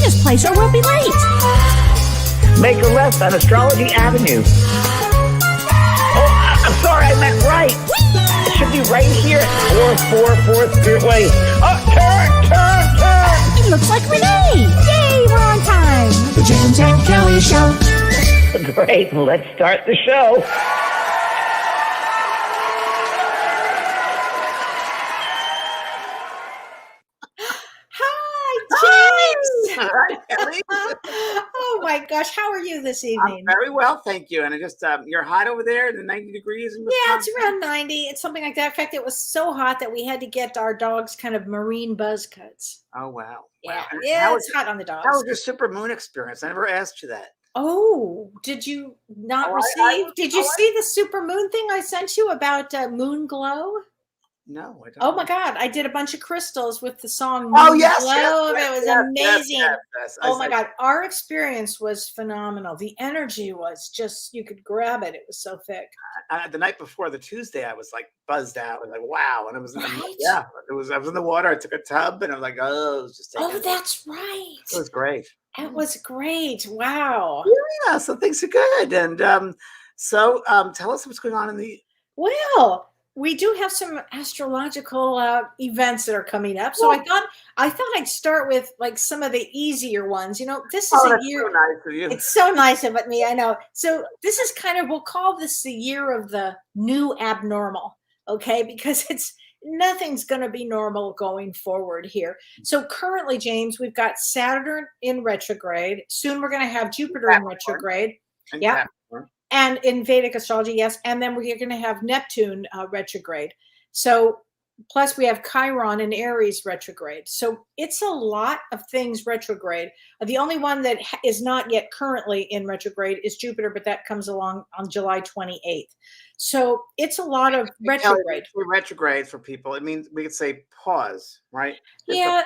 this place or we'll be late. Make a left on Astrology Avenue. Oh, I'm sorry, I meant right. It should be right here at 444 Spirit Way. Oh, turn! It looks like Renee. Yay, we're on time. The James and Kellee Show. Great, let's start the show. Hi, Kellee. Oh my gosh, how are you this evening? I'm very well, thank you. And I just, you're hot over there, the 90 degrees in Wisconsin? Yeah, it's around 90. It's something like that. In fact, it was so hot that we had to get our dogs kind of marine buzz cuts. Oh, wow. Yeah, Wow. yeah, it's hot on the dogs. How was your super moon experience? I never asked you that. Oh, did you not receive? Did you see the super moon thing I sent you about moon glow? No, I don't. Oh my God, I did a bunch of crystals with the song Moon Oh, yes, Glow. yes, It was yes, amazing. yes. Oh my God, our experience was phenomenal. The energy was just, you could grab it. It was so thick. The night before, the Tuesday, I was like buzzed out. I was like, wow. And I was in Right? I was in the water. I took a tub and I was like, oh, it was just taking That's right. It was great. It was great. Wow. Yeah, so things are good. And so tell us what's going on in the... Well, we do have some astrological events that are coming up. So I thought I'd start with like some of the easier ones. You know, this is a year. So nice of you. It's so nice of me, I know. So this is kind of, we'll call this the year of the new abnormal, okay? Because nothing's going to be normal going forward here. So currently, James, we've got Saturn in retrograde. Soon we're going to have Jupiter in retrograde. Yeah. And in Vedic astrology, yes. And then we're going to have Neptune retrograde. So plus we have Chiron in Aries retrograde. So it's a lot of things retrograde. The only one that is not yet currently in retrograde is Jupiter, but that comes along on July 28th. So it's a lot of retrograde. Retrograde for people, it means we could say pause, right? Yeah,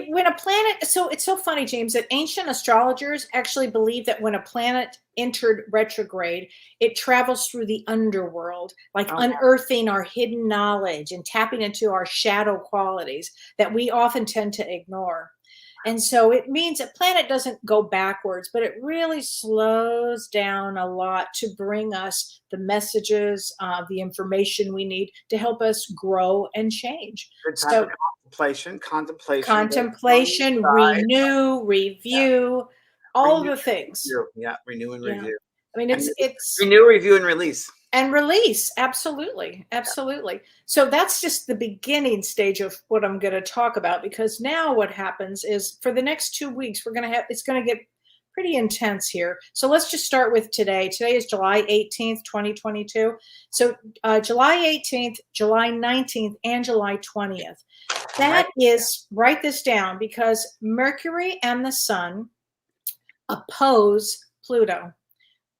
when a planet, so it's so funny, James, that ancient astrologers actually believe that when a planet entered retrograde, it travels through the underworld, like unearthing our hidden knowledge and tapping into our shadow qualities that we often tend to ignore. And so it means a planet doesn't go backwards, but it really slows down a lot to bring us the messages, the information we need to help us grow and change. So contemplation, renew, review, all the things. Renew and review. I mean, it's renew, review, and release. And release. Absolutely. Absolutely. So that's just the beginning stage of what I'm going to talk about, because now what happens is for the next 2 weeks, it's going to get pretty intense here. So let's just start with today. Today is July 18th, 2022. So July 18th, July 19th, and July 20th. That is, write this down, because Mercury and the Sun oppose Pluto.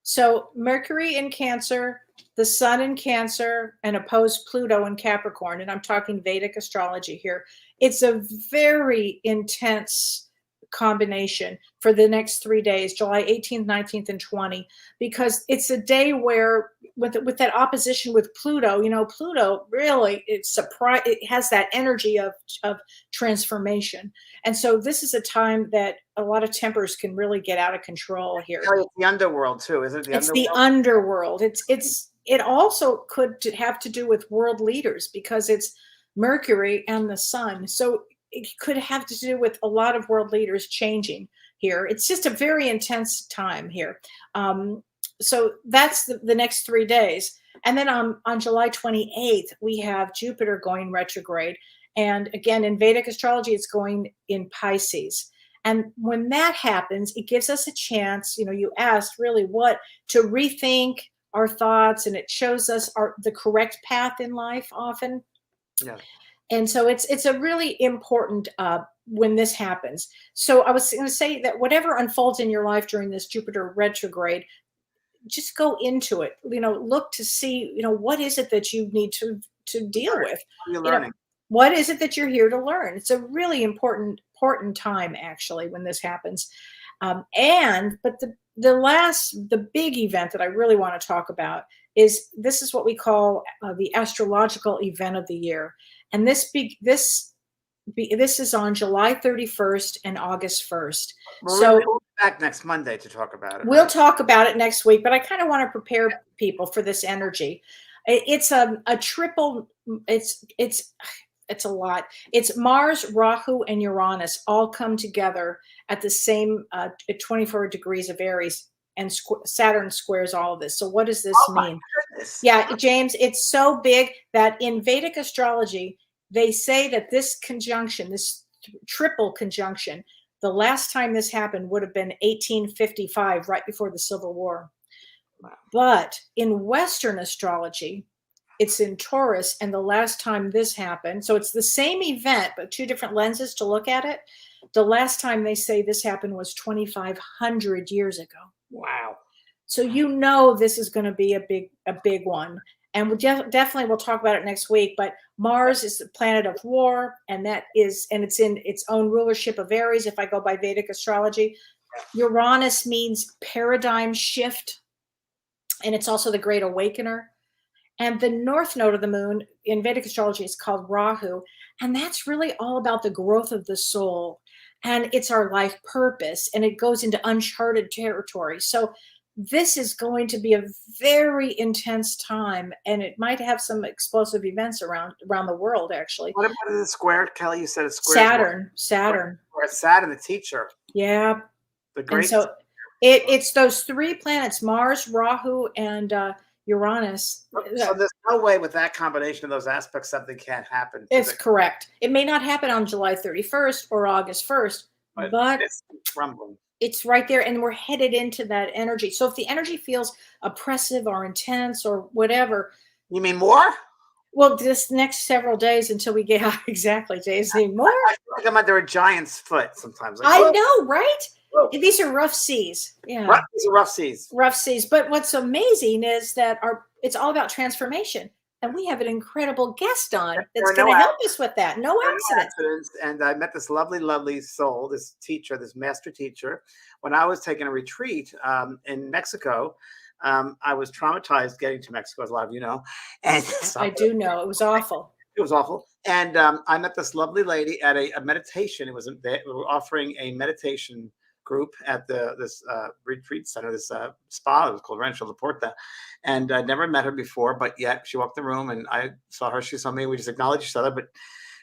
So Mercury in Cancer, the Sun in Cancer, and oppose Pluto in Capricorn. And I'm talking Vedic astrology here. It's a very intense combination for the next 3 days, July 18th, 19th, and 20th, because it's a day where with that opposition with Pluto, you know, Pluto really, it has that energy of transformation. And so this is a time that a lot of tempers can really get out of control here. It's the underworld too, is it? It's the underworld. It also could have to do with world leaders, because it's Mercury and the Sun. So it could have to do with a lot of world leaders changing here. It's just a very intense time here. So that's the next 3 days. And then on July 28th, we have Jupiter going retrograde. And again, in Vedic astrology, it's going in Pisces. And when that happens, it gives us a chance, you know, you asked really what, to rethink our thoughts, and it shows us the correct path in life often. Yeah. And so it's a really important when this happens. So I was going to say that whatever unfolds in your life during this Jupiter retrograde, just go into it. You know, look to see, you know, what is it that you need to deal with? You're learning. What is it that you're here to learn? It's a really important time actually when this happens. But the big event that I really want to talk about is what we call the astrological event of the year. And this This is on July 31st and August 1st. Well, So we'll be back next Monday to talk about it. we'll right? talk about it next week, but I kind of want to prepare people for this energy. It's a triple. It's a lot. It's Mars, Rahu, and Uranus all come together at the same 24 degrees of Aries, and Saturn squares all of this. So what does this Oh my mean? goodness. Yeah, James, it's so big that in Vedic astrology, they say that this conjunction, this triple conjunction, the last time this happened would have been 1855, right before the Civil War. Wow. But in Western astrology, it's in Taurus, and the last time this happened, so it's the same event, but two different lenses to look at it. The last time they say this happened was 2,500 years ago. Wow. So this is going to be a big one, and definitely we'll talk about it next week. But Mars is the planet of war, and it's in its own rulership of Aries. If I go by Vedic astrology, Uranus means paradigm shift, and it's also the Great Awakener. And the north node of the moon in Vedic astrology is called Rahu. And that's really all about the growth of the soul. And it's our life purpose. And it goes into uncharted territory. So this is going to be a very intense time. And it might have some explosive events around the world, actually. What about the square, Kellee? You said it's square. Saturn. Or Saturn, the teacher. Yeah. The great. And so it's those three planets, Mars, Rahu, and Uranus. So there's no way with that combination of those aspects something can't happen. It's correct. It may not happen on July 31st or August 1st, but it's rumbling. It's right there, and we're headed into that energy. So if the energy feels oppressive or intense or whatever. You mean more? Well, this next several days until we get exactly, days more. I feel like I'm under a giant's foot sometimes. Like, I know, right? Whoa. These are rough seas. Yeah. These are rough seas. Rough seas. But what's amazing is that it's all about transformation. And we have an incredible guest on that's going to help us with that. No accidents. And I met this lovely, lovely soul, this teacher, this master teacher, when I was taking a retreat in Mexico. I was traumatized getting to Mexico, as a lot of you know. And I do know. It was awful. It was awful. And I met this lovely lady at a meditation. They were offering a meditation group at this retreat center, this spa. It was called Rancho La Porta. And I'd never met her before, but yet she walked in the room and I saw her, she saw me, we just acknowledged each other. But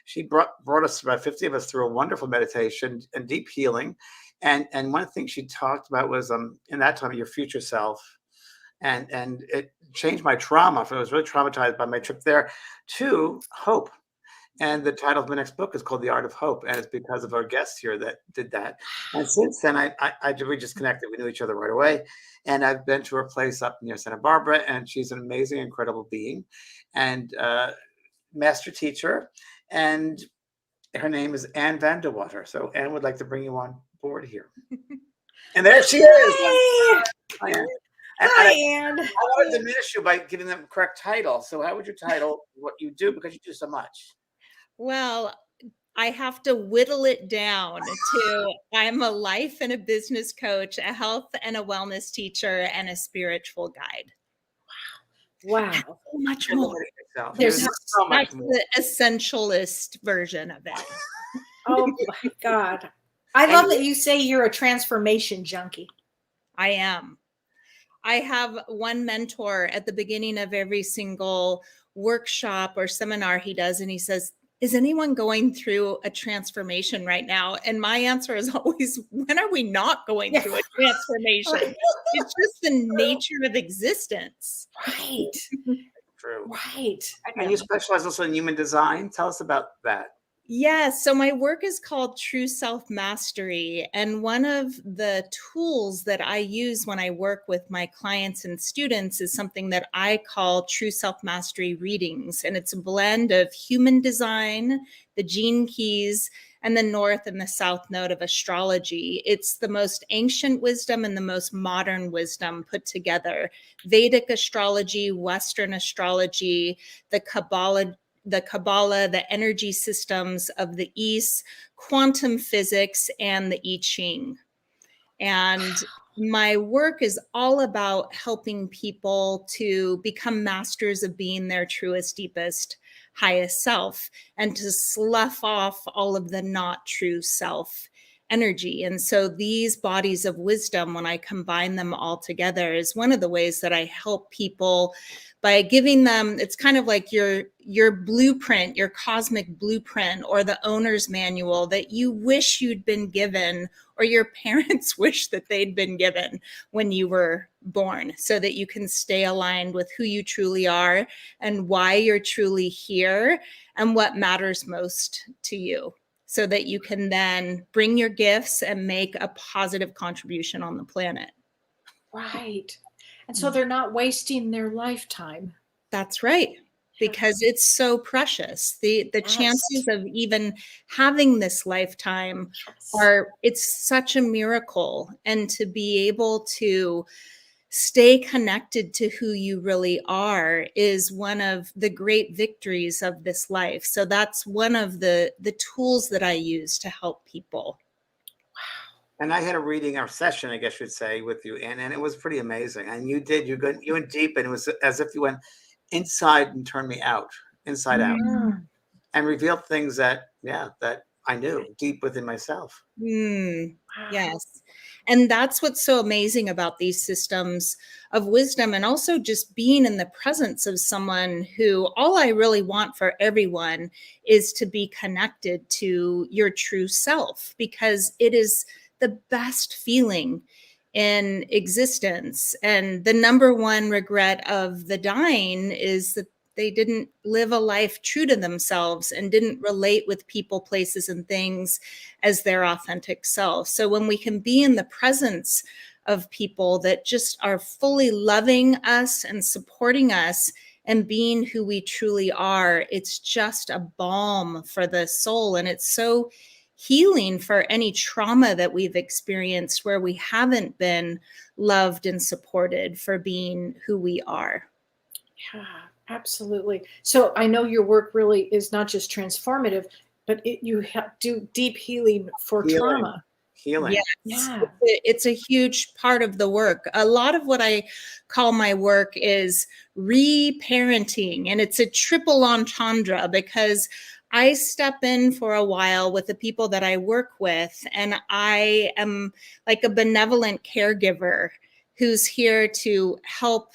she brought us, about 50 of us, through a wonderful meditation and deep healing. And one of the things she talked about was in that time, your future self. And it changed my trauma. I was really traumatized by my trip there, to hope. And the title of my next book is called The Art of Hope. And it's because of our guest here that did that. And since then, we just connected. We knew each other right away. And I've been to her place up near Santa Barbara. And she's an amazing, incredible being and master teacher. And her name is Anne Vandewater. So Anne would like to bring you on board here. And there she is. Hi, Anne. Hi, Anne. I want to diminish you by giving them the correct title. So how would you title what you do? Because you do so much. Well, I have to whittle it down to I'm a life and a business coach, a health and a wellness teacher, and a spiritual guide. Wow. So much more. There's so much more. The essentialist version of it. Oh my God. I love that you say you're a transformation junkie. I am. I have one mentor at the beginning of every single workshop or seminar he does, and he says, is anyone going through a transformation right now? And my answer is always, when are we not going through a transformation? It's just the nature of existence. Right. True. Right. And you specialize also in human design. Tell us about that. Yes. So my work is called True Self-Mastery. And one of the tools that I use when I work with my clients and students is something that I call True Self-Mastery readings. And it's a blend of human design, the gene keys, and the north and the south node of astrology. It's the most ancient wisdom and the most modern wisdom put together. Vedic astrology, Western astrology, the Kabbalah, the energy systems of the East, quantum physics, and the I Ching. And my work is all about helping people to become masters of being their truest, deepest, highest self, and to slough off all of the not true self energy. And so these bodies of wisdom, when I combine them all together, is one of the ways that I help people by giving them, it's kind of like your blueprint, your cosmic blueprint, or the owner's manual that you wish you'd been given, or your parents wish that they'd been given when you were born, so that you can stay aligned with who you truly are and why you're truly here and what matters most to you, so that you can then bring your gifts and make a positive contribution on the planet. Right. And so they're not wasting their lifetime. That's right. Because it's so precious. The chances of even having this lifetime it's such a miracle. And to be able to stay connected to who you really are is one of the great victories of this life. So that's one of the tools that I use to help people. And I had a reading or session, I guess you'd say, with you, and it was pretty amazing. And you went deep, and it was as if you went inside and turned me out, inside out, and revealed things that I knew deep within myself. Yes. And that's what's so amazing about these systems of wisdom, and also just being in the presence of someone who, all I really want for everyone is to be connected to your true self, because it is the best feeling in existence. And the number one regret of the dying is that they didn't live a life true to themselves and didn't relate with people, places, and things as their authentic self. So when we can be in the presence of people that just are fully loving us and supporting us and being who we truly are, it's just a balm for the soul. And it's so healing for any trauma that we've experienced where we haven't been loved and supported for being who we are. Yeah, absolutely. So I know your work really is not just transformative, but you do deep healing for trauma. Healing. Yes. Yeah. It's a huge part of the work. A lot of what I call my work is reparenting, and it's a triple entendre, because I step in for a while with the people that I work with, and I am like a benevolent caregiver who's here to help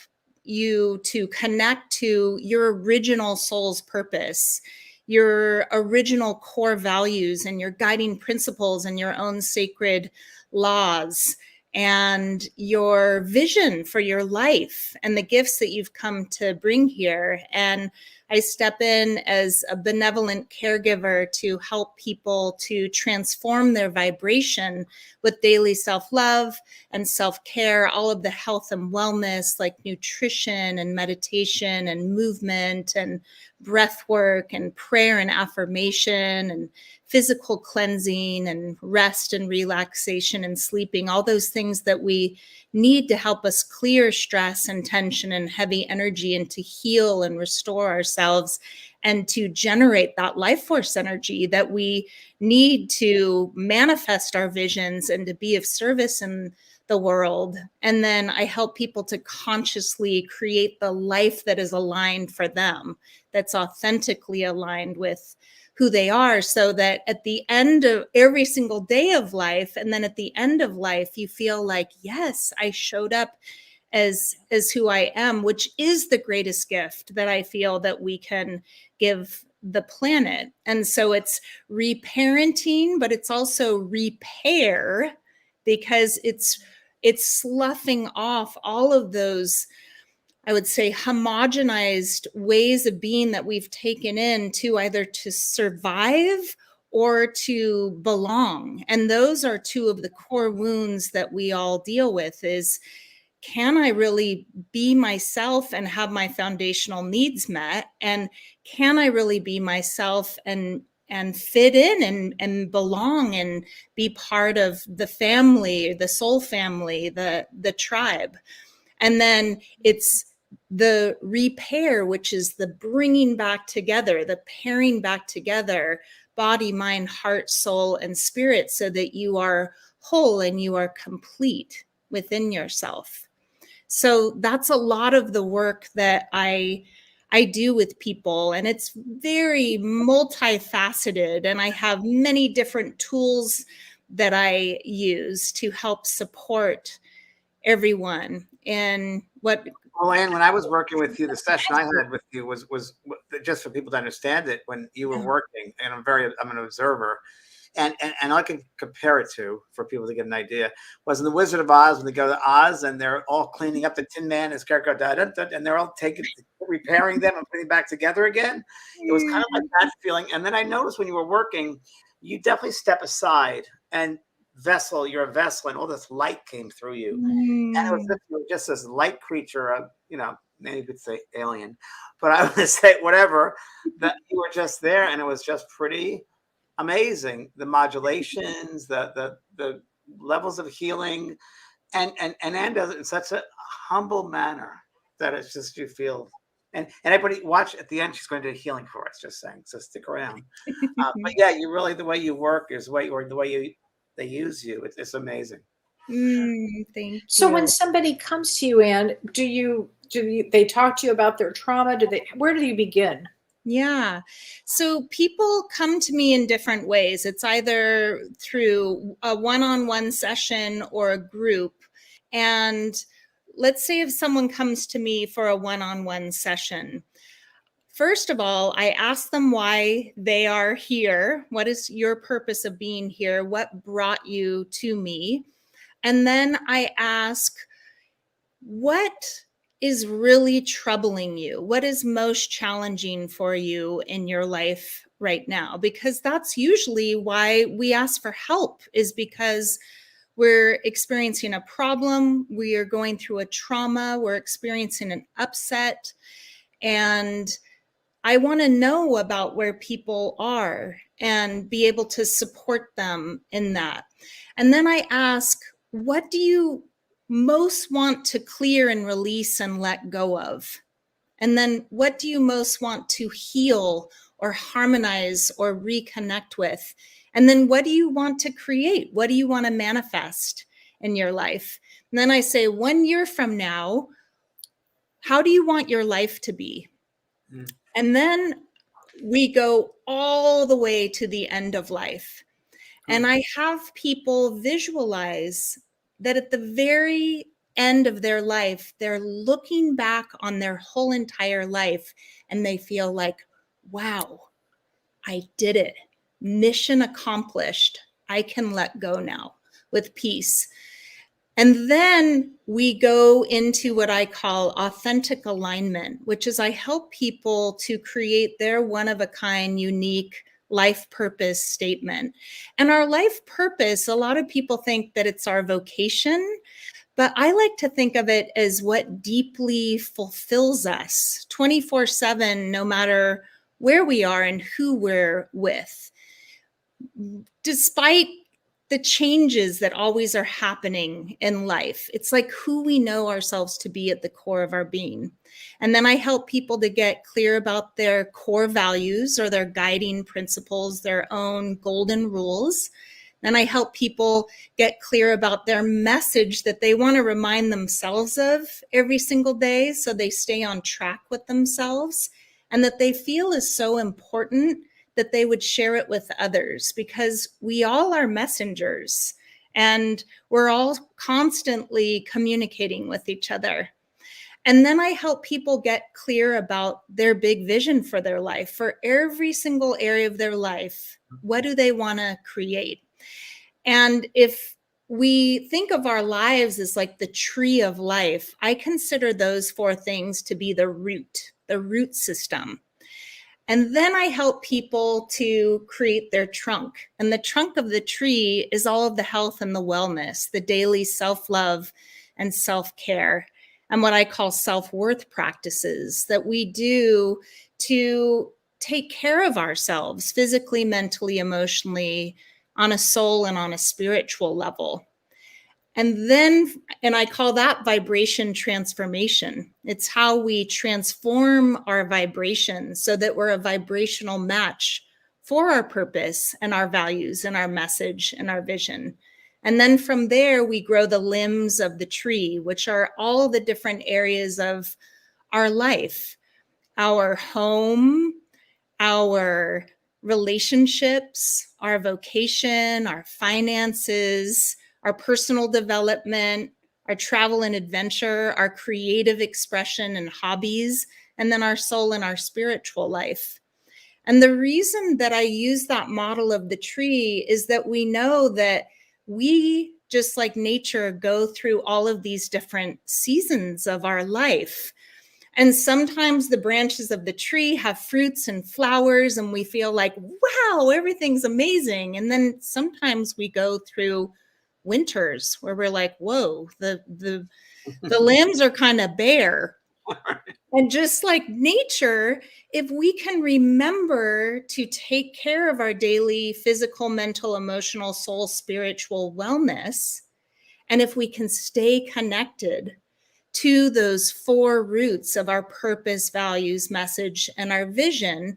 you to connect to your original soul's purpose, your original core values and your guiding principles and your own sacred laws and your vision for your life and the gifts that you've come to bring here. And I step in as a benevolent caregiver to help people to transform their vibration with daily self-love and self-care, all of the health and wellness like nutrition and meditation and movement and breath work and prayer and affirmation and physical cleansing and rest and relaxation and sleeping, all those things that we need to help us clear stress and tension and heavy energy and to heal and restore ourselves and to generate that life force energy that we need to manifest our visions and to be of service in the world. And then I help people to consciously create the life that is aligned for them, that's authentically aligned with who they are, so that at the end of every single day of life, and then at the end of life, you feel like, yes, I showed up as who I am, which is the greatest gift that I feel that we can give the planet. And so it's reparenting, but it's also repair, because it's sloughing off all of those, I would say, homogenized ways of being that we've taken in to either to survive or to belong. And those are two of the core wounds that we all deal with is, can I really be myself and have my foundational needs met? And can I really be myself and fit in and belong and be part of the family, the soul family, the tribe? And then it's the repair, which is the bringing back together, the pairing back together, body, mind, heart, soul, and spirit, so that you are whole and you are complete within yourself. So that's a lot of the work that I I do with people, and it's very multifaceted, and I have many different tools that I use to help support everyone. And what Well, Anne, when I was working with you, the session I had with you was just for people to understand it. When you were working, and I'm an observer, and I can compare it to, for people to get an idea, was in the Wizard of Oz when they go to Oz and they're all cleaning up the Tin Man and Scarecrow, and they're all repairing them and putting back together again. It was kind of like that feeling. And then I noticed when you were working, you definitely step aside and you're a vessel, and all this light came through you. And it was just this light creature, maybe you could say alien, but I would say whatever, that you were just there, and it was just pretty amazing. The modulations, the levels of healing, and Anne does it in such a humble manner that it's just, you feel, and everybody watch at the end, she's going to do healing for us, just saying, so stick around. But yeah, you really, the way you work is the way they use you. It's amazing. Thank you. So when somebody comes to you, Anne, do they talk to you about their trauma? Where do you begin? Yeah. So people come to me in different ways. It's either through a one-on-one session or a group. And let's say if someone comes to me for a one-on-one session, first of all, I ask them why they are here. What is your purpose of being here? What brought you to me? And then I ask, what is really troubling you? What is most challenging for you in your life right now? Because that's usually why we ask for help, is because we're experiencing a problem, we are going through a trauma, we're experiencing an upset, and I want to know about where people are and be able to support them in that. And then I ask, what do you most want to clear and release and let go of? And then what do you most want to heal or harmonize or reconnect with? And then what do you want to create? What do you want to manifest in your life? And then I say, 1 year from now, how do you want your life to be? And then we go all the way to the end of life. And I have people visualize that at the very end of their life, they're looking back on their whole entire life and they feel like, wow, I did it. Mission accomplished. I can let go now with peace. And then we go into what I call authentic alignment, which is I help people to create their one-of-a-kind, unique life purpose statement. And our life purpose, a lot of people think that it's our vocation, but I like to think of it as what deeply fulfills us 24/7, no matter where we are and who we're with. Despite the changes that always are happening in life, it's like who we know ourselves to be at the core of our being. And then I help people to get clear about their core values or their guiding principles, their own golden rules. Then I help people get clear about their message that they want to remind themselves of every single day, so they stay on track with themselves, and that they feel is so important that they would share it with others, because we all are messengers and we're all constantly communicating with each other. And then I help people get clear about their big vision for their life, for every single area of their life. What do they want to create? And if we think of our lives as like the tree of life, I consider those 4 things to be the root system. And then I help people to create their trunk. And the trunk of the tree is all of the health and the wellness, the daily self-love and self-care, and what I call self-worth practices that we do to take care of ourselves physically, mentally, emotionally, on a soul and on a spiritual level. And I call that vibration transformation. It's how we transform our vibration so that we're a vibrational match for our purpose and our values and our message and our vision. And then from there, we grow the limbs of the tree, which are all the different areas of our life. our home, our relationships, our vocation, our finances, our personal development, our travel and adventure, our creative expression and hobbies, and then our soul and our spiritual life. And the reason that I use that model of the tree is that we know that we, just like nature, go through all of these different seasons of our life. And sometimes the branches of the tree have fruits and flowers, and we feel like, wow, everything's amazing. And then sometimes we go through winters where we're like, whoa, the limbs are kind of bare. And just like nature, if we can remember to take care of our daily physical, mental, emotional, soul, spiritual wellness, and if we can stay connected to those 4 roots of our purpose, values, message, and our vision,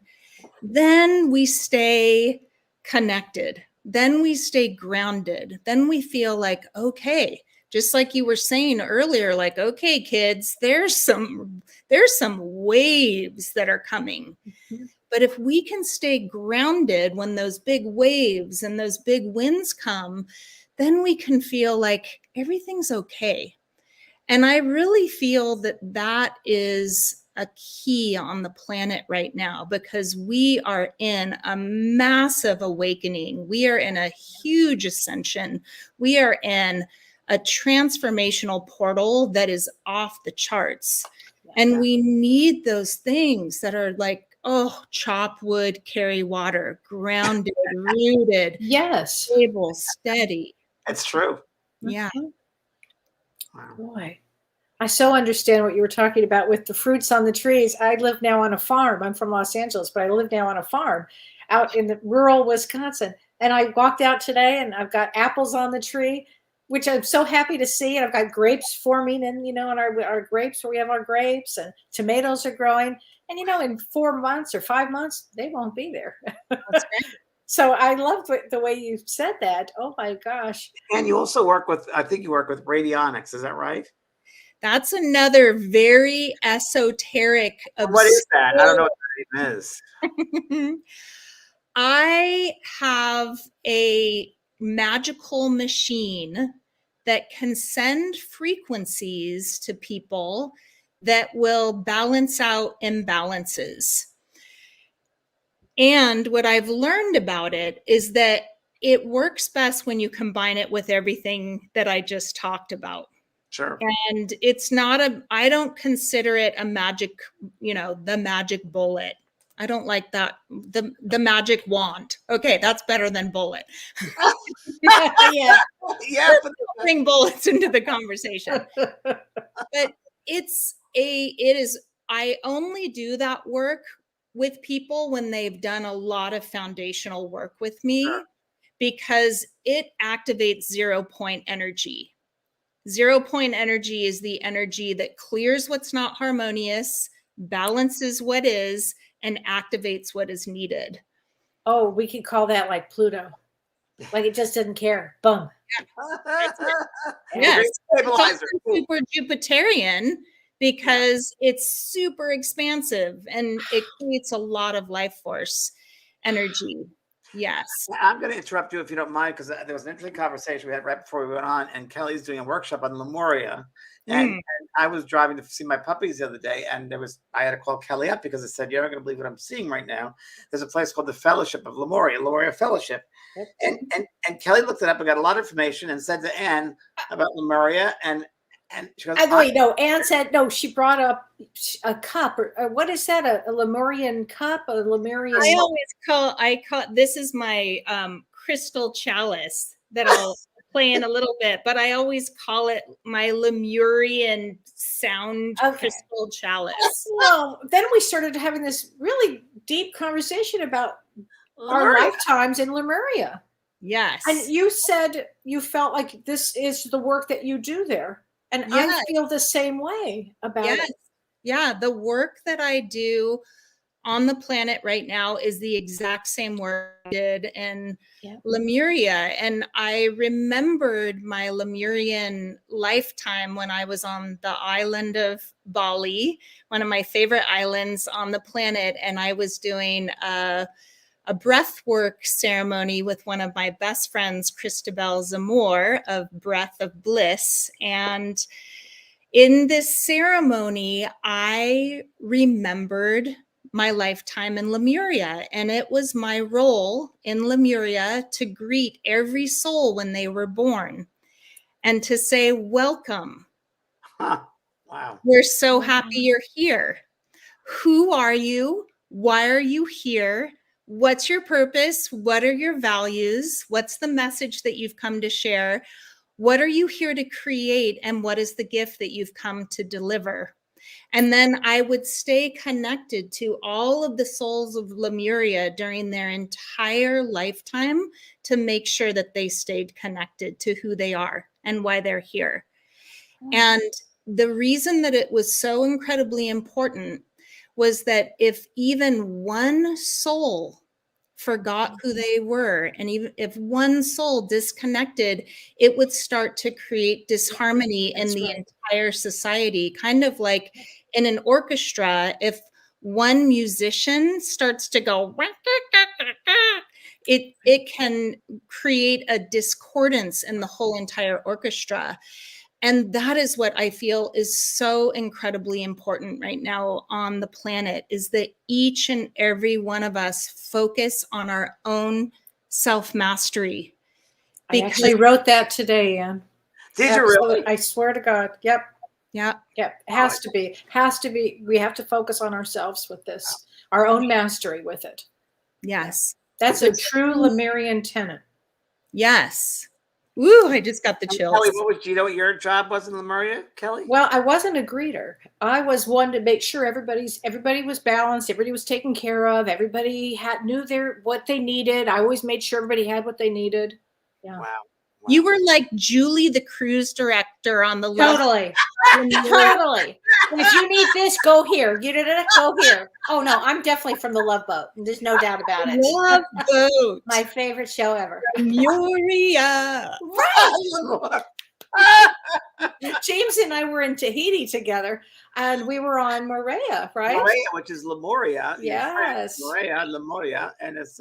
then we stay connected. Then we stay grounded. Then we feel like, okay, just like you were saying earlier, like, okay, kids, there's some waves that are coming. Mm-hmm. But if we can stay grounded when those big waves and those big winds come, then we can feel like everything's okay. And I really feel that that is a key on the planet right now, because we are in a massive awakening. We are in a huge ascension. We are in a transformational portal that is off the charts. And we need those things that are like, oh, chop wood, carry water, grounded, rooted, yes, stable, steady. It's true. Yeah. Wow. Boy, I so understand what you were talking about with the fruits on the trees. I live now on a farm. I'm from Los Angeles, but I live now on a farm out in the rural Wisconsin. And I walked out today and I've got apples on the tree, which I'm so happy to see. And I've got grapes forming in, in our grapes where we have our grapes, and tomatoes are growing. And, in 4 months or 5 months, they won't be there. That's right. So I love the way you said that. Oh my gosh. And you also work with, I think you work with Radionics. Is that right? That's another very esoteric. What is that? I don't know what that even is. I have a magical machine that can send frequencies to people that will balance out imbalances. And what I've learned about it is that it works best when you combine it with everything that I just talked about. Sure. And it's not I don't consider it a magic, the magic bullet. I don't like that. The magic wand. Okay, that's better than bullet. Yeah. Bring bullets into the conversation. But I only do that work with people when they've done a lot of foundational work with me, sure, because it activates 0 point energy. 0 point energy is the energy that clears what's not harmonious, balances what is, and activates what is needed. Oh, we could call that like Pluto. Like it just didn't care. Boom. Yes. It's super Jupiterian because it's super expansive and it creates a lot of life force energy. Yes. I'm going to interrupt you if you don't mind, because there was an interesting conversation we had right before we went on, and Kelly's doing a workshop on Lemuria. And I was driving to see my puppies the other day, and I had to call Kellee up because it said, "You're not going to believe what I'm seeing right now. There's a place called the Fellowship of Lemuria Fellowship." And Kellee looked it up and got a lot of information and said to Anne about Lemuria, and she goes, Anne said, no, she brought up a cup, or what is that? A Lemurian cup? A Lemurian. I call this is my crystal chalice that I'll play in a little bit, but I always call it my Lemurian sound crystal chalice. Well, then we started having this really deep conversation about our lifetimes in Lemuria. Yes. And you said you felt like this is the work that you do there. And I feel the same way about it. Yeah, the work that I do on the planet right now is the exact same work I did in Lemuria. And I remembered my Lemurian lifetime when I was on the island of Bali, one of my favorite islands on the planet. And I was doing a breath work ceremony with one of my best friends, Christabel Zamor of Breath of Bliss. And in this ceremony, I remembered my lifetime in Lemuria, and it was my role in Lemuria to greet every soul when they were born and to say, welcome. Huh. Wow. We're so happy you're here. Who are you? Why are you here? What's your purpose? What are your values? What's the message that you've come to share? What are you here to create? And what is the gift that you've come to deliver? And then I would stay connected to all of the souls of Lemuria during their entire lifetime to make sure that they stayed connected to who they are and why they're here. And the reason that it was so incredibly important was that if even one soul forgot who they were, and even if one soul disconnected, it would start to create disharmony in the entire society. Kind of like in an orchestra, if one musician starts to go, it can create a discordance in the whole entire orchestra. And that is what I feel is so incredibly important right now on the planet, is that each and every one of us focus on our own self-mastery. I actually wrote that today, Anne. Did you really? I swear to God. Yep. Yeah. Yep. It has to be. Has to be. We have to focus on ourselves with this, our own mastery with it. Yes. That's a true Lemurian tenet. Yes. Woo, I just got the chills. Kellee, do you know what your job was in Lemuria, Kellee? Well, I wasn't a greeter. I was one to make sure everybody was balanced, everybody was taken care of, everybody knew what they needed. I always made sure everybody had what they needed. Yeah. Wow. You were like Julie, the cruise director on the left. Totally. Totally. If you need this, go here. You did it, go here. Oh no, I'm definitely from the Love Boat. There's no doubt about it. Love Boat. My favorite show ever. Lemuria. Right. James and I were in Tahiti together, and we were on Moorea, right? Moorea, which is Lemuria. Yes. Moorea, Lemuria, and it's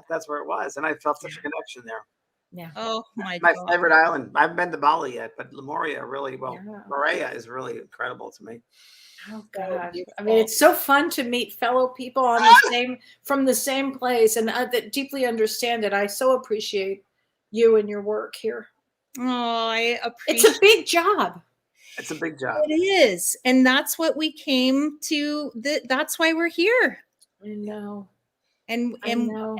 that's where it was, and I felt such a connection there. Yeah. Oh my favorite island. I haven't been to Bali yet, but Lemuria really Moorea is really incredible to me. Oh God! I mean, it's so fun to meet fellow people on from the same place and that deeply understand it. I so appreciate you and your work here. Oh, I appreciate. It's a big job. It's a big job. It is, and that's what we came to. That's why we're here. I know. And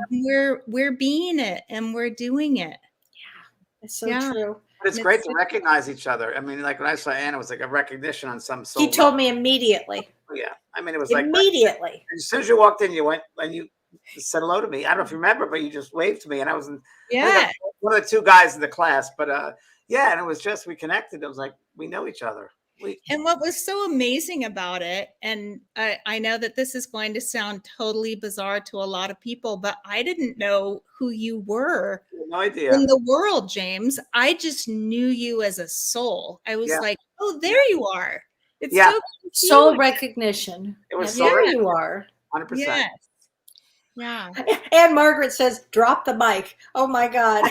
we're being it and we're doing it. Yeah, it's so true. But it's great to recognize each other. I mean, like when I saw Anna, it was like a recognition on some soul. He told me immediately. Yeah, I mean, it was immediately. Like as soon as you walked in, you went and you said hello to me. I don't know if you remember, but you just waved to me, and I was one of the two guys in the class. But and it was just we connected. It was like we know each other. And what was so amazing about it, and I know that this is going to sound totally bizarre to a lot of people, but I didn't know who you were. No idea. In the world, James. I just knew you as a soul. I was like, oh, there you are. It's so soul recognition. It was there you are. 100%. Yes. Yeah. And Margaret says, drop the mic. Oh my God.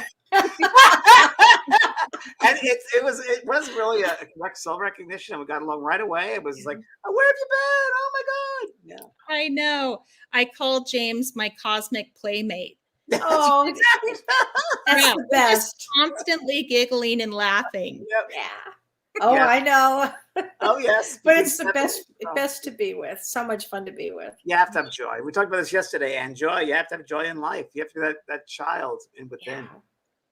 And it was really a soul recognition, and we got along right away. It was like, oh, where have you been? Oh my God! Yeah, I know. I called James my cosmic playmate. Oh, that's the best. Just constantly giggling and laughing. Yep. Yeah. Oh, I know. Oh yes, but it's the best to be with. So much fun to be with. You have to have joy. We talked about this yesterday, and joy. You have to have joy in life. You have to have that child in within.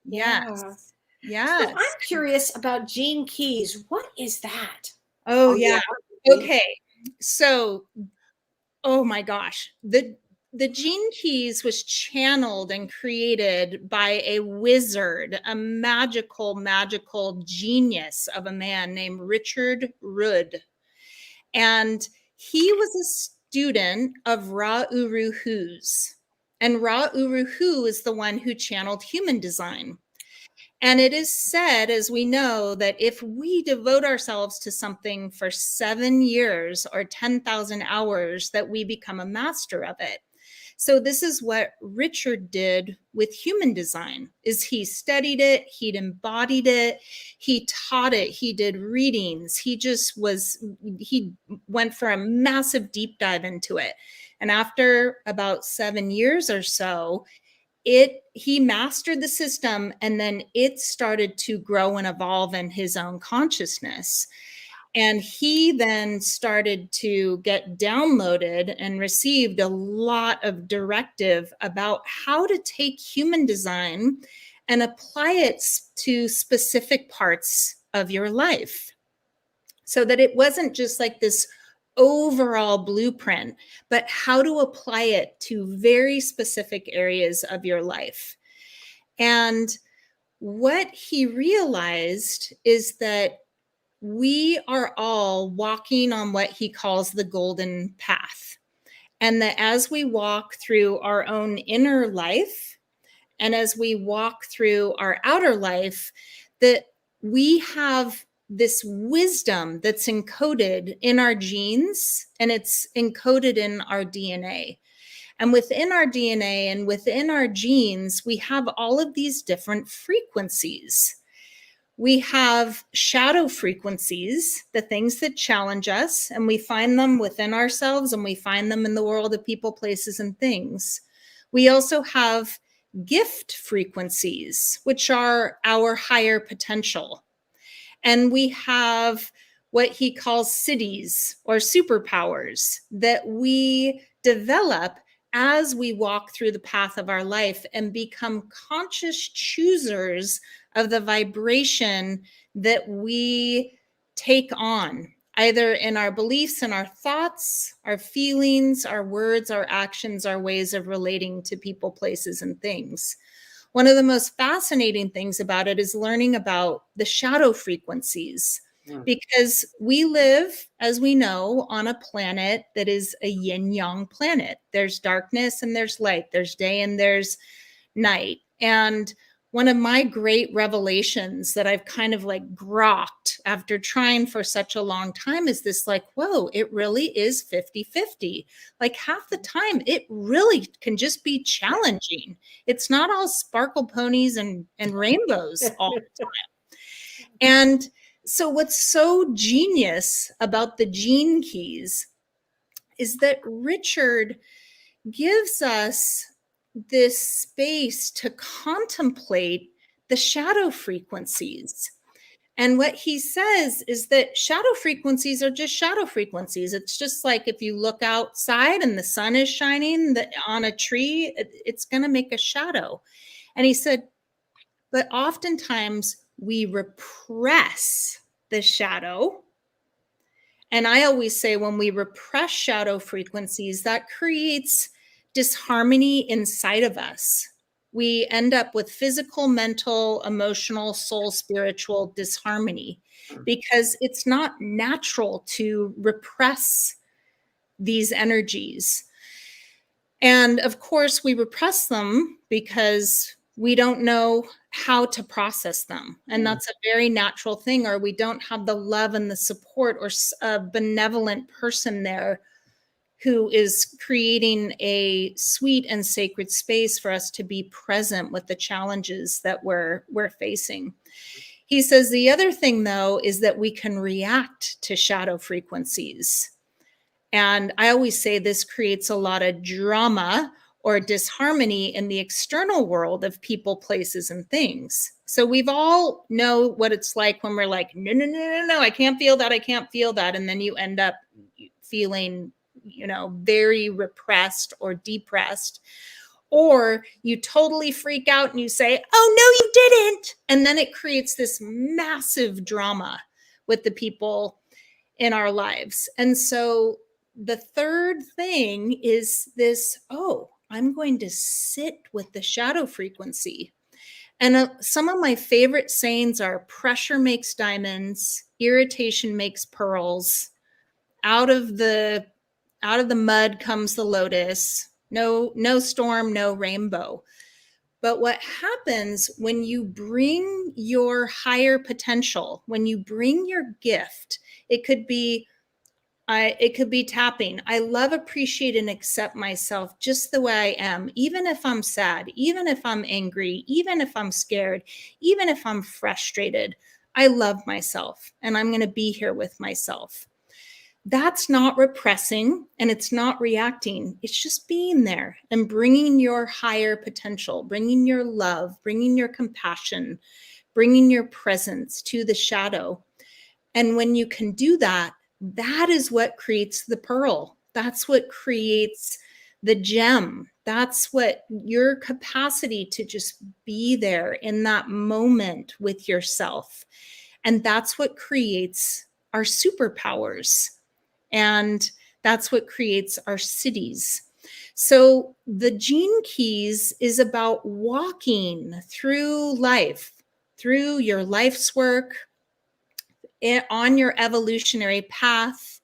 Yes. Yeah. So I'm curious about Gene Keys. What is that? Oh yeah. Okay. So, oh my gosh. The Gene Keys was channeled and created by a wizard, a magical genius of a man named Richard Rudd. And he was student of Ra Uru Hu's. And Ra Uru Hu is the one who channeled human design. And it is said, as we know, that if we devote ourselves to something for 7 years or 10,000 hours, that we become a master of it. So this is what Richard did with human design, is he studied it, he'd embodied it, he taught it, he did readings, he went for a massive deep dive into it. And after about 7 years or so, he mastered the system, and then it started to grow and evolve in his own consciousness. And he then started to get downloaded and received a lot of directive about how to take human design and apply it to specific parts of your life, so that it wasn't just like this overall blueprint, but how to apply it to very specific areas of your life. And what he realized is that we are all walking on what he calls the golden path. And that as we walk through our own inner life, and as we walk through our outer life, that we have this wisdom that's encoded in our genes, and it's encoded in our DNA. And within our DNA and within our genes, we have all of these different frequencies. We have shadow frequencies, the things that challenge us, and we find them within ourselves, and we find them in the world of people, places, and things. We also have gift frequencies, which are our higher potential. And we have what he calls cities or superpowers that we develop as we walk through the path of our life and become conscious choosers of the vibration that we take on, either in our beliefs and our thoughts, our feelings, our words, our actions, our ways of relating to people, places, and things. One of the most fascinating things about it is learning about the shadow frequencies, because we live, as we know, on a planet that is a yin-yang planet. There's darkness and there's light. There's day and there's night. And one of my great revelations that I've kind of like grokked after trying for such a long time is this, like, whoa, it really is 50-50. Like half the time, it really can just be challenging. It's not all sparkle ponies and rainbows all the time. And so what's so genius about the gene keys is that Richard gives us this space to contemplate the shadow frequencies. And what he says is that shadow frequencies are just shadow frequencies. It's just like if you look outside and the sun is shining on a tree, it's going to make a shadow. And he said, but oftentimes we repress the shadow. And I always say when we repress shadow frequencies, that creates disharmony inside of us. We end up with physical, mental, emotional, soul, spiritual disharmony because it's not natural to repress these energies. And of course, we repress them because we don't know how to process them. And that's a very natural thing, or we don't have the love and the support or a benevolent person there who is creating a sweet and sacred space for us to be present with the challenges that we're facing. He says the other thing, though, is that we can react to shadow frequencies. And I always say this creates a lot of drama or disharmony in the external world of people, places, and things. So we've all know what it's like when we're like, no, I can't feel that. I can't feel that. And then you end up feeling, very repressed or depressed, or you totally freak out and you say, oh, no, you didn't. And then it creates this massive drama with the people in our lives. And so the third thing is this, I'm going to sit with the shadow frequency. And some of my favorite sayings are pressure makes diamonds, irritation makes pearls. Out of the out of the mud comes the lotus. No storm, no rainbow. But what happens when you bring your higher potential, when you bring your gift, it could be tapping. I love, appreciate, and accept myself just the way I am, even if I'm sad, even if I'm angry, even if I'm scared, even if I'm frustrated. I love myself, and I'm going to be here with myself. That's not repressing, and it's not reacting. It's just being there and bringing your higher potential, bringing your love, bringing your compassion, bringing your presence to the shadow. And when you can do that, that is what creates the pearl. That's what creates the gem. That's what your capacity to just be there in that moment with yourself. And that's what creates our superpowers. And that's what creates our cities. So the Gene Keys is about walking through life, through your life's work, on your evolutionary path,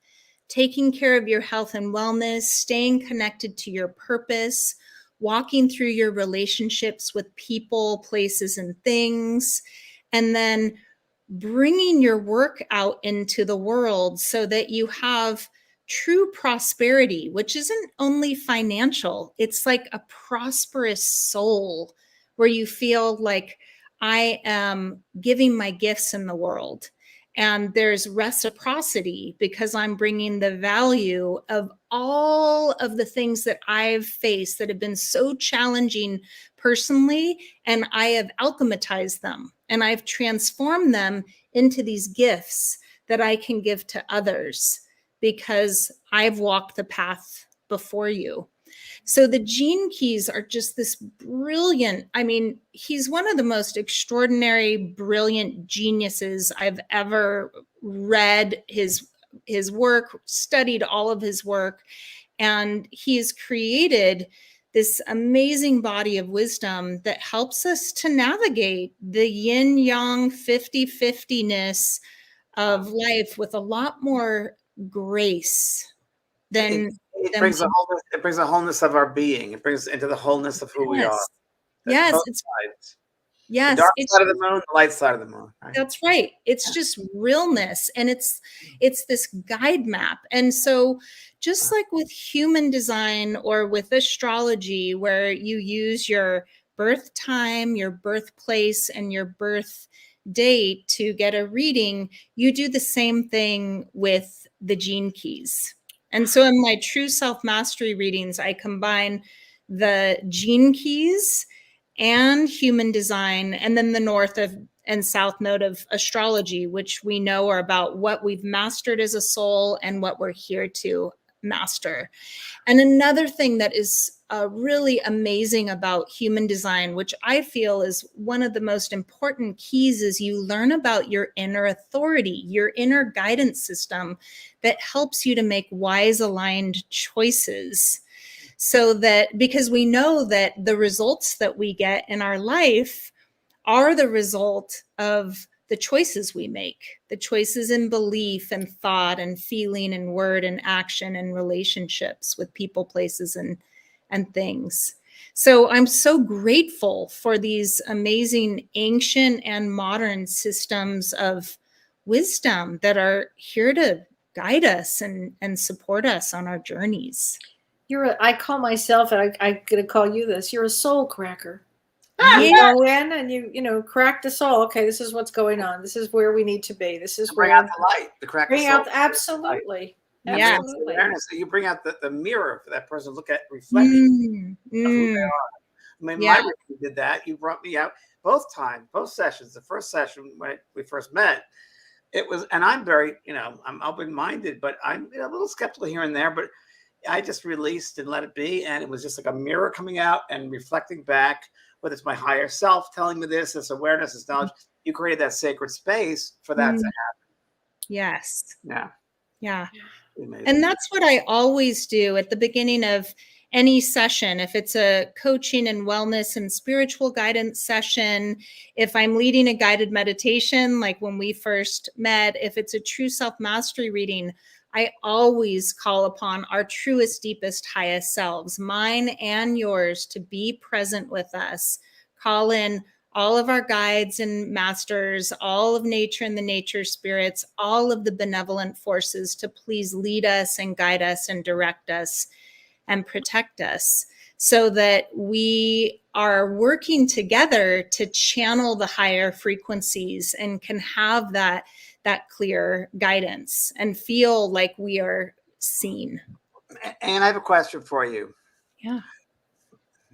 taking care of your health and wellness, staying connected to your purpose, walking through your relationships with people, places, and things, and then bringing your work out into the world so that you have true prosperity, which isn't only financial. It's like a prosperous soul where you feel like I am giving my gifts in the world. And there's reciprocity because I'm bringing the value of all of the things that I've faced that have been so challenging personally, and I have alchematized them and I've transformed them into these gifts that I can give to others because I've walked the path before you. So the Gene Keys are just this brilliant, I mean, he's one of the most extraordinary, brilliant geniuses I've ever read his work, studied all of his work, and he's created this amazing body of wisdom that helps us to navigate the yin yang 50-50ness of life with a lot more grace than it brings a wholeness of our being. It brings into the wholeness of who we are. Yes, both it's sides. yes, The dark it's side of the moon, the light side of the moon. Right? that's right. It's just realness, and it's this guide map. And so just like with human design or with astrology, where you use your birth time, your birthplace, and your birth date to get a reading, you do the same thing with the Gene Keys. And so in my True Self Mastery readings, I combine the Gene Keys and human design, and then the north of and south node of astrology, which we know are about what we've mastered as a soul and what we're here to master. And another thing that is really amazing about human design, which I feel is one of the most important keys, is you learn about your inner authority, your inner guidance system that helps you to make wise, aligned choices. So that, because we know that the results that we get in our life are the result of the choices we make, the choices in belief and thought and feeling and word and action and relationships with people, places, and things. So I'm so grateful for these amazing ancient and modern systems of wisdom that are here to guide us and support us on our journeys. I call myself, and I'm going to call you this, you're a soul cracker. Yeah. You go in and you crack the soul. Okay, this is what's going on. This is where we need to be. This is bring where out the light, the crack. Bring out absolutely. Yeah. Absolutely. You bring out the mirror for that person to look at, reflection of who they are. I mean, my reading did that. You brought me out both sessions. The first session when we first met, it was, and I'm very, I'm open-minded, but I'm a little skeptical here and there, but I just released and let it be. And it was just like a mirror coming out and reflecting back, whether it's my higher self telling me this awareness, this knowledge. You created that sacred space for that to happen. Yes. Yeah. Yeah. Amazing. And that's what I always do at the beginning of any session. If it's a coaching and wellness and spiritual guidance session, if I'm leading a guided meditation, like when we first met, if it's a true self-mastery reading, I always call upon our truest, deepest, highest selves, mine and yours, to be present with us. Call in all of our guides and masters, all of nature and the nature spirits, all of the benevolent forces to please lead us and guide us and direct us and protect us, so that we are working together to channel the higher frequencies and can have that clear guidance and feel like we are seen. And I have a question for you. Yeah.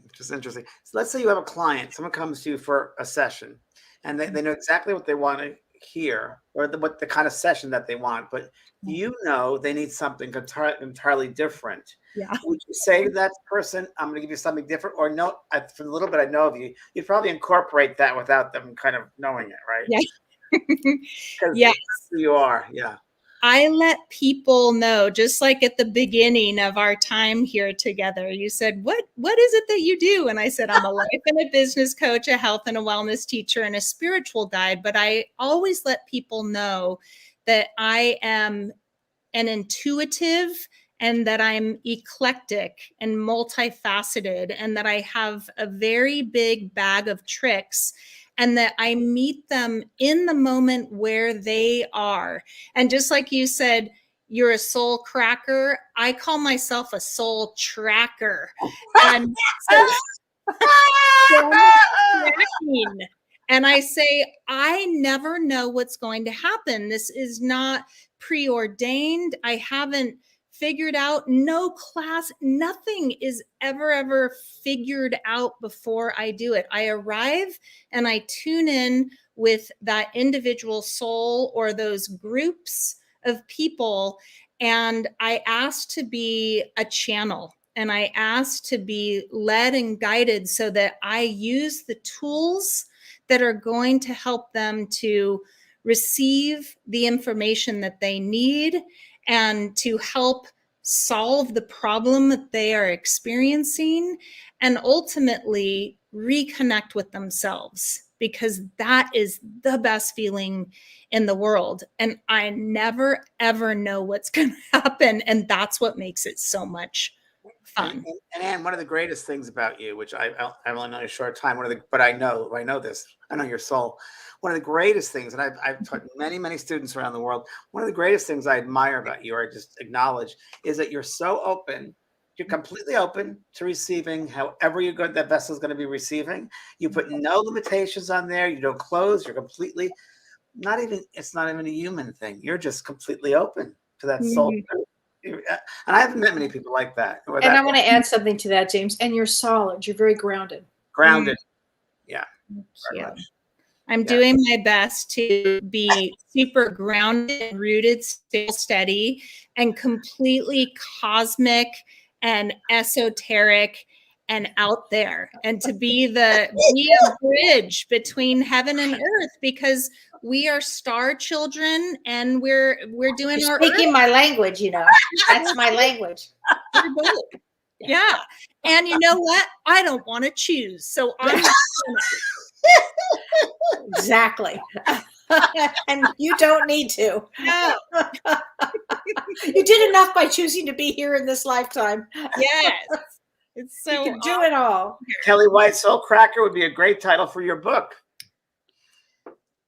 Which is interesting. So let's say you have a client, someone comes to you for a session, and they know exactly what they want to hear, or what the kind of session that they want, but you know they need something entirely different. Yeah. Would you say to that person, I'm going to give you something different? Or no, for the little bit I know of you, you'd probably incorporate that without them kind of knowing it, right? Yeah. Because Yes. who you are. Yeah. I let people know, just like at the beginning of our time here together, you said, what is it that you do? And I said, I'm a life and a business coach, a health and a wellness teacher, and a spiritual guide. But I always let people know that I am an intuitive, and that I'm eclectic and multifaceted, and that I have a very big bag of tricks, and that I meet them in the moment where they are. And just like you said, you're a soul cracker, I call myself a soul tracker. And so tracking. And I say, I never know what's going to happen. This is not preordained. I haven't figured out, no class, nothing is ever figured out before I do it. I arrive and I tune in with that individual soul or those groups of people, and I ask to be a channel, and I ask to be led and guided so that I use the tools that are going to help them to receive the information that they need and to help solve the problem that they are experiencing, and ultimately reconnect with themselves, because that is the best feeling in the world. And I never, ever know what's going to happen. And that's what makes it so much fun. And Anne, one of the greatest things about you, which I only know a short time, but I know this. I know your soul. One of the greatest things, and I've taught many students around the world. One of the greatest things I admire about you, or just acknowledge, is that you're so open. You're completely open to receiving however that vessel is going to be receiving. You put no limitations on there. You don't close. You're completely it's not even a human thing. You're just completely open to that soul. And I haven't met many people like that. And I want to add something to that, James. And you're solid. You're very grounded. Grounded. Yeah. Yeah. I'm doing my best to be super grounded, rooted, still steady, and completely cosmic and esoteric and out there, and to be a bridge between heaven and earth, because we are star children and we're doing You're our speaking my language, That's my language. Yeah. And you know what? I don't want to choose. So I'm exactly. And you don't need to. No. You did enough by choosing to be here in this lifetime. Yes. It's so you can do it all. Kellee White Soul Cracker would be a great title for your book.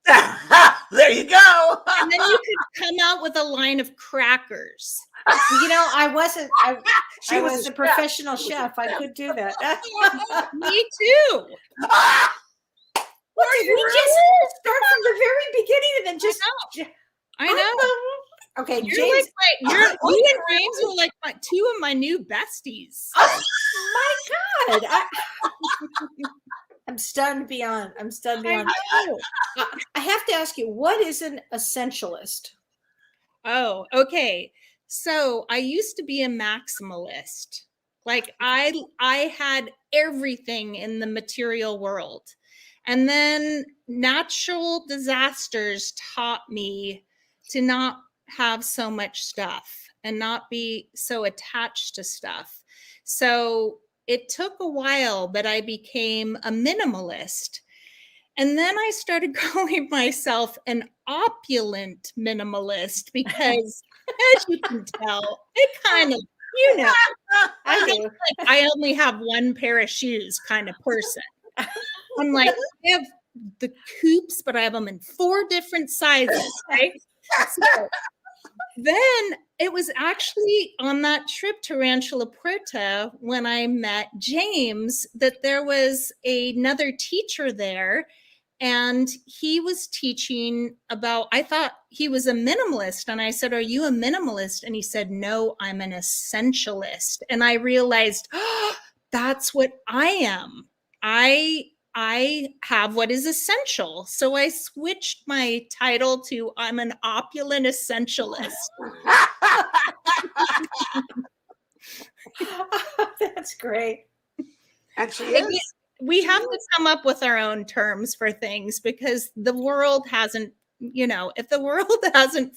There you go. And then you could come out with a line of crackers. I wasn't. I was a professional chef. I could do that. Me too. We just start from the very beginning and then just. I know. Okay, James. James. You and James are like two of my new besties. Oh my God. I'm stunned beyond. I have to ask you, what is an essentialist? Oh, okay. So I used to be a maximalist. Like I had everything in the material world. And then natural disasters taught me to not have so much stuff and not be so attached to stuff. So it took a while, but I became a minimalist. And then I started calling myself an opulent minimalist, because As you can tell, it kind of, you know, I I'm do. like, I only have one pair of shoes kind of person. I'm like, I have the coops, but I have them in 4 different sizes, right? So then it was actually on that trip to Rancho La Puerta when I met James that there was another teacher there, and he was teaching about, I thought he was a minimalist, and I said, are you a minimalist? And he said, no, I'm an essentialist. And I realized, oh, that's what I am. I have what is essential. So I switched my title to I'm an opulent essentialist. That's great. And she is. We have to come up with our own terms for things because the world hasn't, if the world hasn't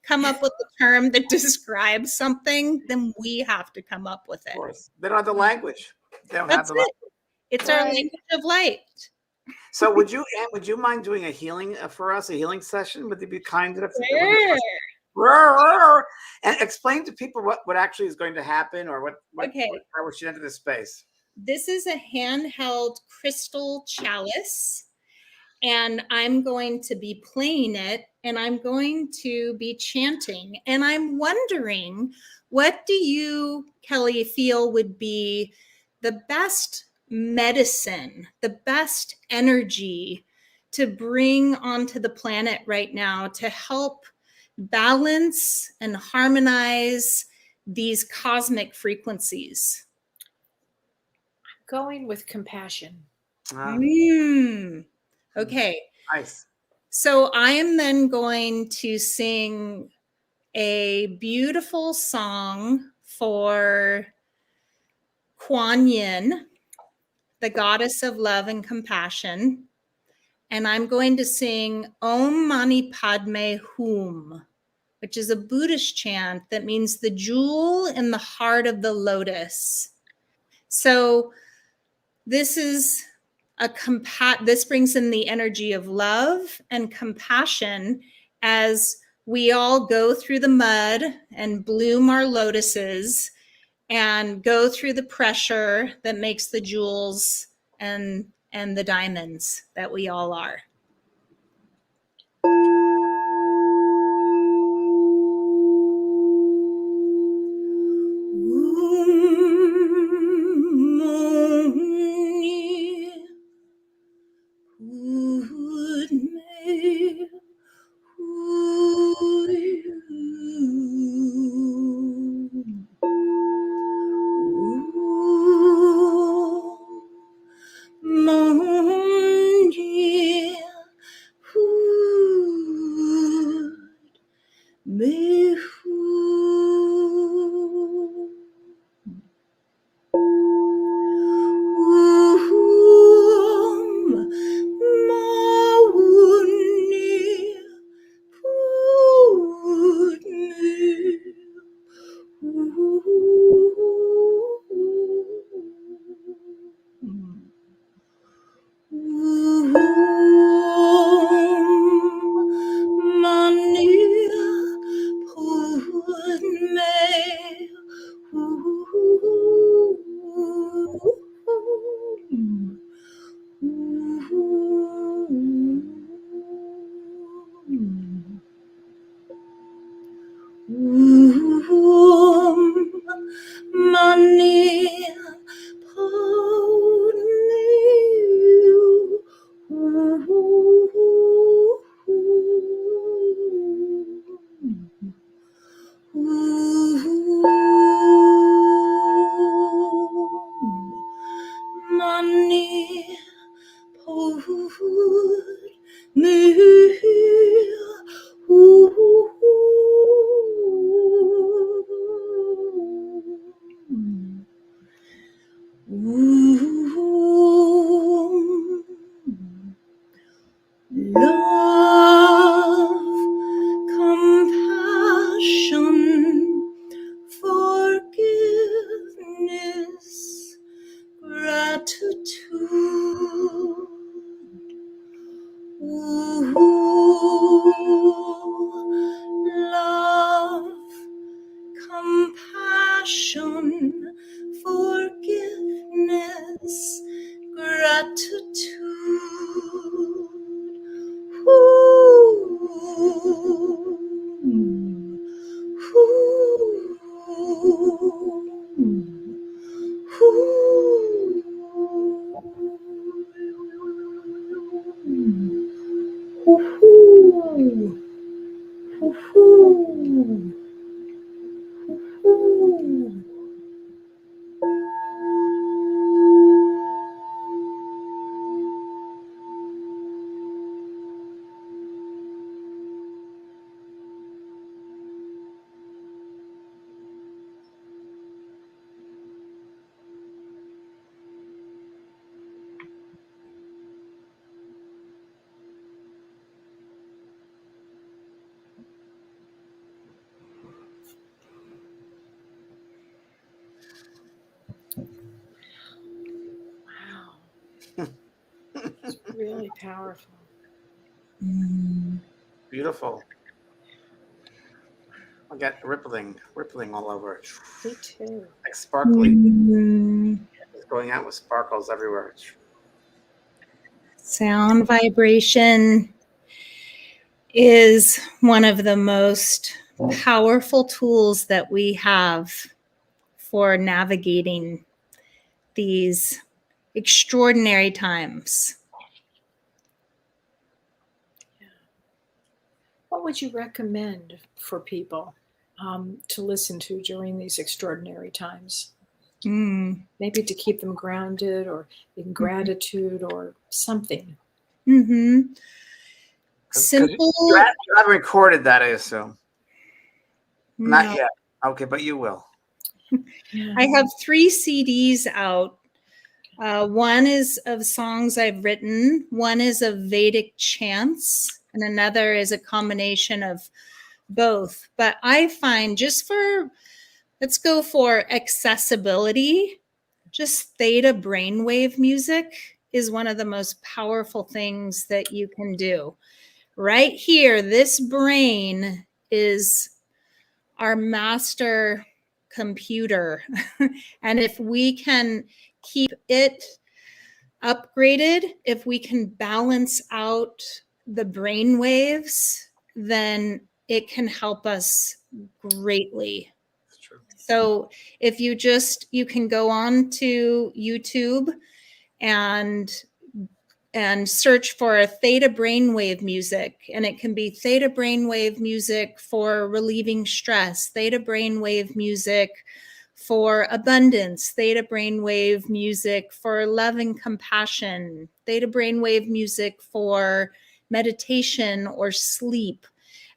come up with a term that describes something, then we have to come up with it. Of course. They don't have the language. They don't That's have the language. It's our language of light. So would you mind doing a healing for us, a healing session? Would you be kind enough to and explain to people what actually is going to happen, or how we should enter this space? This is a handheld crystal chalice, and I'm going to be playing it, and I'm going to be chanting. And I'm wondering, what do you, Kellee, feel would be the best medicine, the best energy to bring onto the planet right now to help balance and harmonize these cosmic frequencies? Going with compassion. Okay. Nice. So I am then going to sing a beautiful song for Kuan Yin, the goddess of love and compassion. And I'm going to sing Om Mani Padme Hum, which is a Buddhist chant that means the jewel in the heart of the lotus. So this is this brings in the energy of love and compassion as we all go through the mud and bloom our lotuses and go through the pressure that makes the jewels and the diamonds that we all are. compassion, forgiveness, gratitude. Wow. It's really powerful. Beautiful. I got rippling all over. Me too. Like sparkly. It's going out with sparkles everywhere. Sound vibration is one of the most powerful tools that we have for navigating these extraordinary times. What would you recommend for people to listen to during these extraordinary times? Maybe to keep them grounded, or in gratitude, or something. Simple. You haven't recorded that, I assume. Not No. yet. Okay, but you will. I have 3 CDs out. One is of songs I've written, one is of Vedic chants, and another is a combination of both. But I find, just for, let's go for accessibility, just theta brainwave music is one of the most powerful things that you can do. Right here, this brain is our master computer. And if we can keep it upgraded, if we can balance out the brain waves, then it can help us greatly. That's true. So if you can go on to YouTube and search for a theta brainwave music, and it can be theta brainwave music for relieving stress, theta brainwave music for abundance, theta brainwave music for love and compassion, theta brainwave music for meditation or sleep.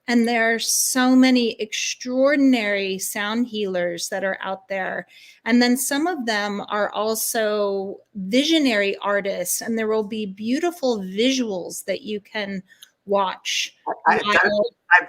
And there are so many extraordinary sound healers that are out there. And then some of them are also visionary artists, and there will be beautiful visuals that you can watch. I've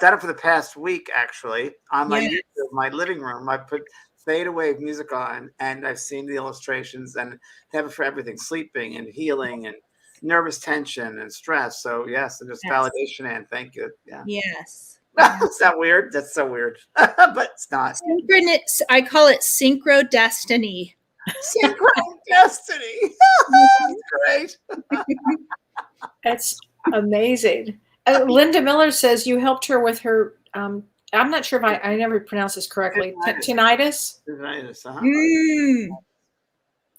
done it for the past week, actually, on my YouTube, my living room. I put theta wave music on, and I've seen the illustrations, and they have it for everything: sleeping and healing and nervous tension and stress. So yes, and just validation, and thank you. Yeah. Yes. Is that weird? That's so weird. But it's not. I call it synchro destiny. Synchro destiny. That's great. That's amazing. Linda Miller says you helped her with her, I'm not sure if I never pronounced this correctly, tinnitus? Tinnitus,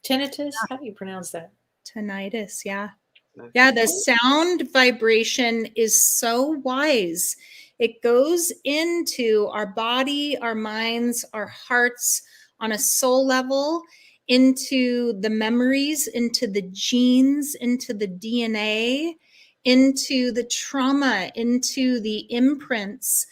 Tinnitus? How do you pronounce that? Tinnitus, yeah. Yeah, the sound vibration is so wise. It goes into our body, our minds, our hearts on a soul level, into the memories, into the genes, into the DNA, into the trauma, into the imprints.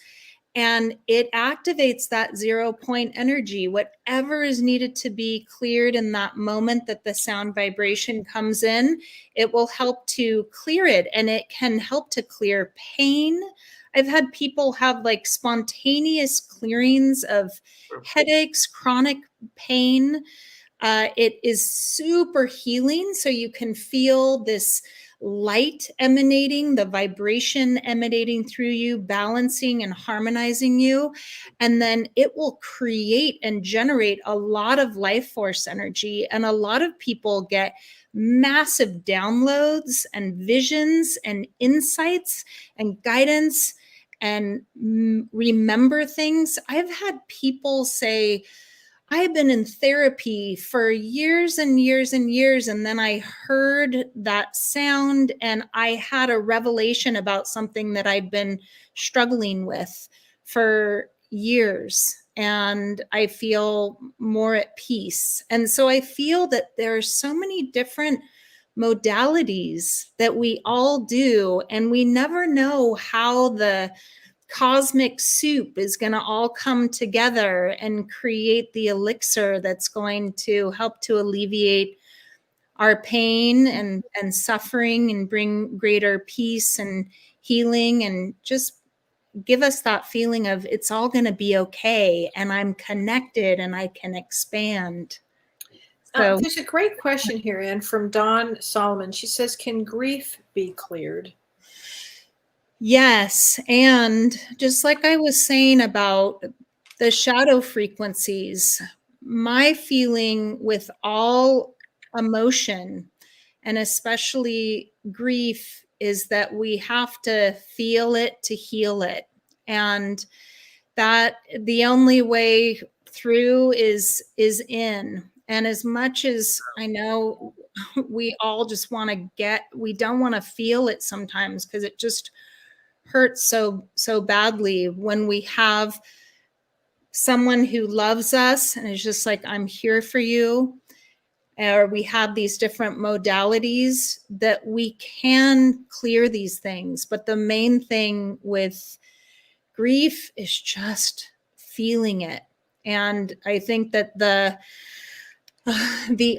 And it activates that 0 point energy. Whatever is needed to be cleared in that moment that the sound vibration comes in, it will help to clear it. And it can help to clear pain. I've had people have like spontaneous clearings of headaches, chronic pain. It is super healing. So you can feel this light emanating, the vibration emanating through you, balancing and harmonizing you. And then it will create and generate a lot of life force energy. And a lot of people get massive downloads and visions and insights and guidance and remember things. I've had people say, I've been in therapy for years and years and years, and then I heard that sound and I had a revelation about something that I'd been struggling with for years, and I feel more at peace. And so I feel that there are so many different modalities that we all do, and we never know how the cosmic soup is going to all come together and create the elixir that's going to help to alleviate our pain and suffering and bring greater peace and healing, and just give us that feeling of it's all going to be okay and I'm connected and I can expand. So there's a great question here, Anne, from Dawn Solomon. She says, can grief be cleared? yes. And just like I was saying about the shadow frequencies, my feeling with all emotion, and especially grief, is that we have to feel it to heal it. And that the only way through is in. And as much as I know we all just want to we don't want to feel it sometimes because it just hurts so badly when we have someone who loves us and is just like, I'm here for you. Or we have these different modalities that we can clear these things. But the main thing with grief is just feeling it. And I think that the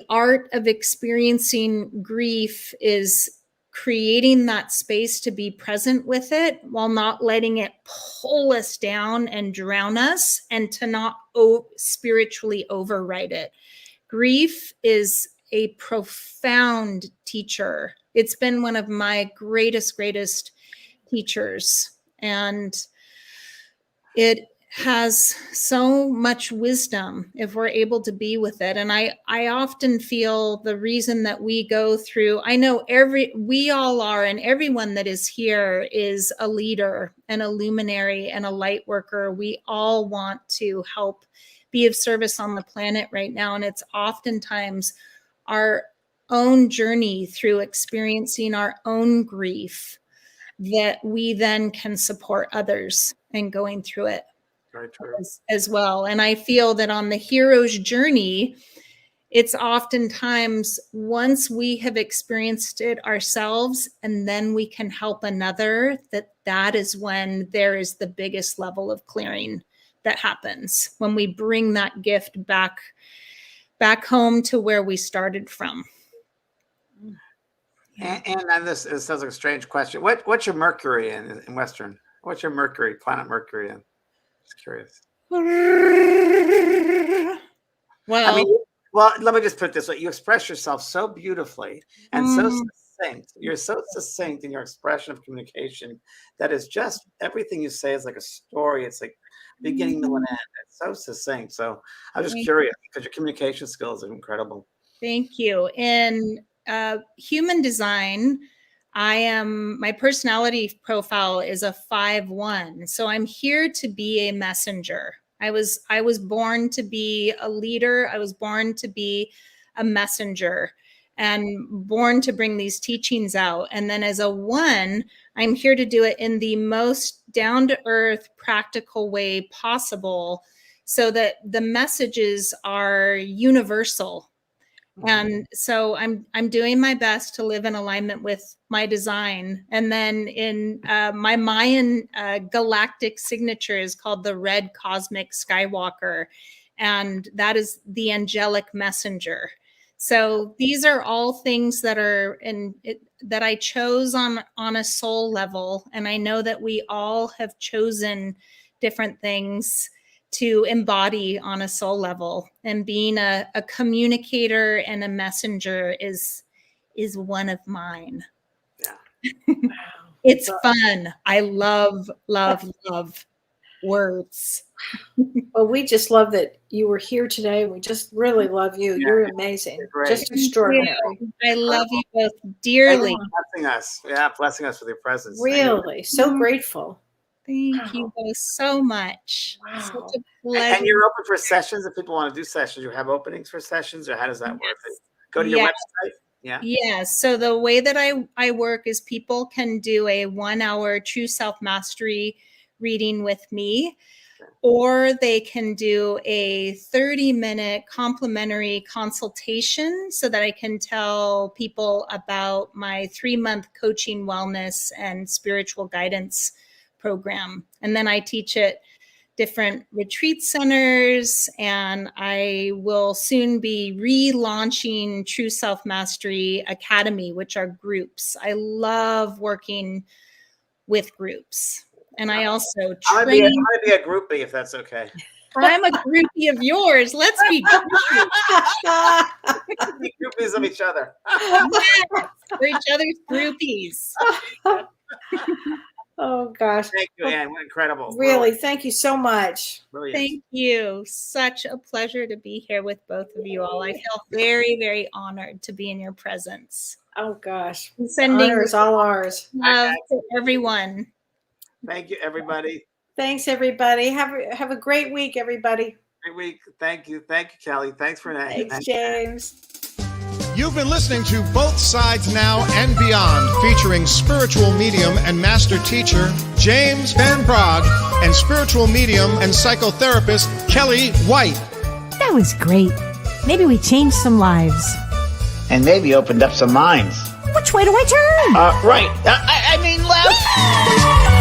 art of experiencing grief is creating that space to be present with it while not letting it pull us down and drown us, and to not spiritually override it. Grief is a profound teacher. It's been one of my greatest teachers, and it has so much wisdom if we're able to be with it. And I often feel the reason that we go through, I know we all are, and everyone that is here is a leader and a luminary and a light worker. We all want to help be of service on the planet right now. And it's oftentimes our own journey through experiencing our own grief that we then can support others in going through it. Very true. As well. And I feel that on the hero's journey, it's oftentimes once we have experienced it ourselves and then we can help another, that is when there is the biggest level of clearing that happens, when we bring that gift back home to where we started from. And this sounds like a strange question. What's your Mercury in Western? What's your Mercury, planet Mercury in? Just curious. Well, I mean, let me just put it this way. You express yourself so beautifully and so succinct. You're so succinct in your expression of communication that is just everything you say is like a story. It's like beginning, middle, and end. It's so succinct. So I was just curious because your communication skills are incredible. Thank you. In human design, my personality profile is a 5/1. So I'm here to be a messenger. I was born to be a leader. I was born to be a messenger and born to bring these teachings out. And then as a 1, I'm here to do it in the most down to earth, practical way possible so that the messages are universal. And so I'm doing my best to live in alignment with my design. And then in my Mayan galactic signature is called the Red Cosmic Skywalker. And that is the angelic messenger. So these are all things that are that I chose on a soul level. And I know that we all have chosen different things to embody on a soul level, and being a communicator and a messenger is one of mine. It's fun. I love words. Well, we just love that you were here today. We just really love you. You're amazing. Great. Just extraordinary. I love you both dearly. Blessing us. Yeah, blessing us with your presence. Really. So grateful. Thank you both so much. Wow. Such a pleasure. And you're open for sessions if people want to do sessions. You have openings for sessions, or how does that work? Go to your website. Yeah. Yeah. So the way that I work is people can do a 1 hour true self-mastery reading with me, or they can do a 30-minute complimentary consultation so that I can tell people about my 3-month coaching, wellness, and spiritual guidance program. And then I teach at different retreat centers, and I will soon be relaunching True Self Mastery Academy, which are groups. I love working with groups. And I also train. I'm gonna be a groupie if that's okay. I'm a groupie of yours. Let's be groupies. Be groupies of each other. Yes, we're each other's groupies. Oh, gosh. Thank you, Anne. Incredible. Really, thank you so much. Brilliant. Thank you. Such a pleasure to be here with both of you all. I feel very, very honored to be in your presence. Oh, gosh. Sending Honor is all ours. love to everyone. Thank you, everybody. Thanks, everybody. Have a great week, everybody. Great week. Thank you. Thank you, Kellee. Thanks for that. Thanks, James. You've been listening to Both Sides Now and Beyond, featuring spiritual medium and master teacher James Van Praagh and spiritual medium and psychotherapist Kellee White. That was great. Maybe we changed some lives. And maybe opened up some minds. Which way do I turn? Right. I mean left.